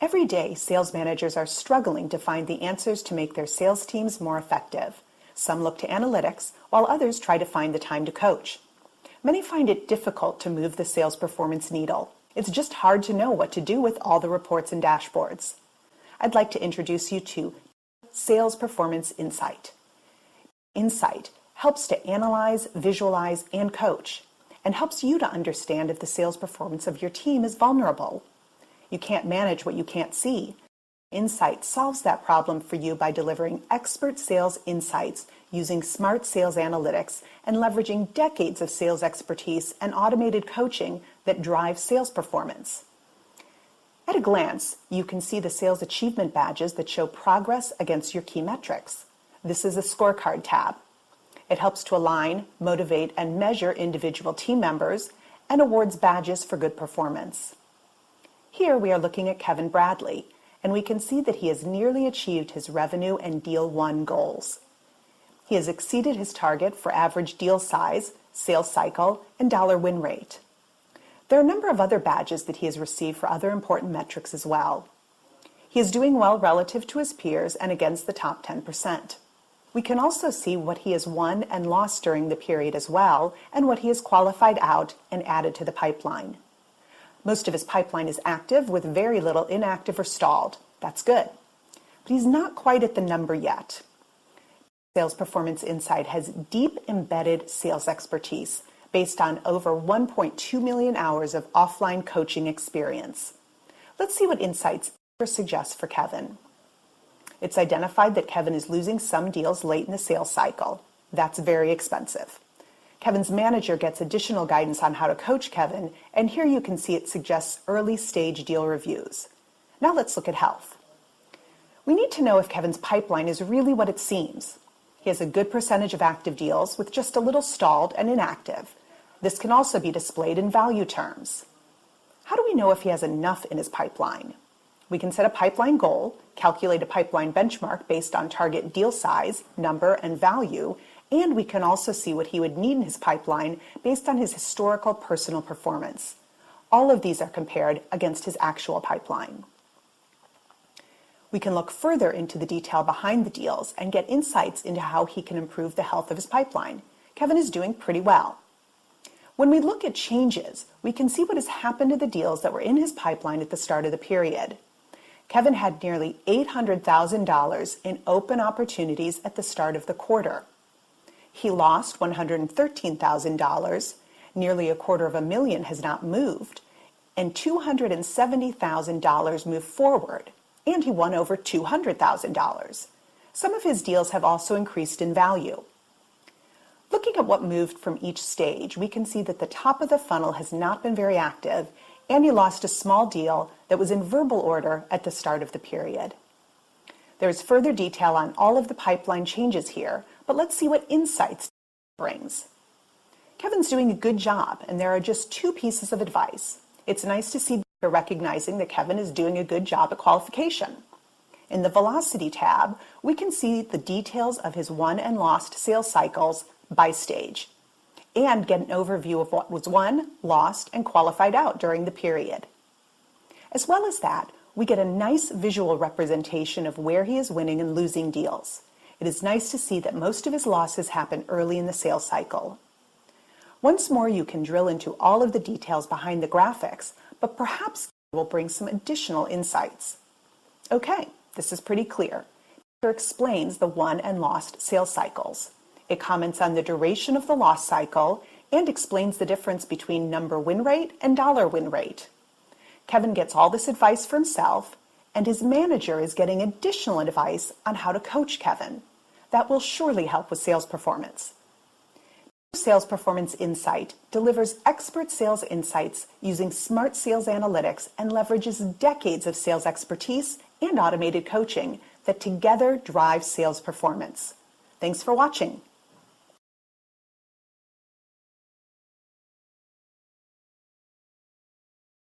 Every day, sales managers are struggling to find the answers to make their sales teams more effective. Some look to analytics, while others try to find the time to coach. Many find it difficult to move the sales performance needle. It's just hard to know what to do with all the reports and dashboards. I'd like to introduce you to Sales Performance Insight. Insight helps to analyze, visualize, and coach, and helps you to understand if the sales performance of your team is vulnerable. You can't manage what you can't see. Insight solves that problem for you by delivering expert sales insights using smart sales analytics and leveraging decades of sales expertise and automated coaching that drive sales performance. At a glance, you can see the sales achievement badges that show progress against your key metrics. This is a scorecard tab. It helps to align, motivate, and measure individual team members and awards badges for good performance. Here we are looking at Kevin Bradley, and we can see that he has nearly achieved his revenue and deal won goals. He has exceeded his target for average deal size, sales cycle, and dollar win rate. There are a number of other badges that he has received for other important metrics as well. He is doing well relative to his peers and against the top 10%. We can also see what he has won and lost during the period as well, and what he has qualified out and added to the pipeline. Most of his pipeline is active with very little inactive or stalled. That's good. But he's not quite at the number yet. Sales Performance Insight has deep embedded sales expertise based on over 1.2 million hours of offline coaching experience. Let's see what Insights suggests for Kevin. It's identified that Kevin is losing some deals late in the sales cycle. That's very expensive. Kevin's manager gets additional guidance on how to coach Kevin, and here you can see it suggests early stage deal reviews. Now let's look at health. We need to know if Kevin's pipeline is really what it seems. He has a good percentage of active deals with just a little stalled and inactive. This can also be displayed in value terms. How do we know if he has enough in his pipeline? We can set a pipeline goal, calculate a pipeline benchmark based on target deal size, number, and value, and we can also see what he would need in his pipeline based on his historical personal performance. All of these are compared against his actual pipeline. We can look further into the detail behind the deals and get insights into how he can improve the health of his pipeline. Kevin is doing pretty well. When we look at changes, we can see what has happened to the deals that were in his pipeline at the start of the period. Kevin had nearly $800,000 in open opportunities at the start of the quarter. He lost $113,000, nearly $250,000 has not moved, and $270,000 moved forward, and he won over $200,000. Some of his deals have also increased in value. Looking at what moved from each stage, we can see that the top of the funnel has not been very active, and he lost a small deal that was in verbal order at the start of the period. There is further detail on all of the pipeline changes here, but let's see what Insights brings. Kevin's doing a good job, and there are just two pieces of advice. It's nice to see you're recognizing that Kevin is doing a good job at qualification. In the Velocity tab, we can see the details of his won and lost sales cycles by stage, and get an overview of what was won, lost, and qualified out during the period. As well as that, we get a nice visual representation of where he is winning and losing deals. It is nice to see that most of his losses happen early in the sales cycle. Once more, you can drill into all of the details behind the graphics, but perhaps we'll bring some additional insights. Okay, this is pretty clear. It explains the won and lost sales cycles. It comments on the duration of the loss cycle and explains the difference between number win rate and dollar win rate. Kevin gets all this advice for himself, and his manager is getting additional advice on how to coach Kevin. That will surely help with sales performance. Sales Performance Insight delivers expert sales insights using smart sales analytics and leverages decades of sales expertise and automated coaching that together drive sales performance. Thanks for watching.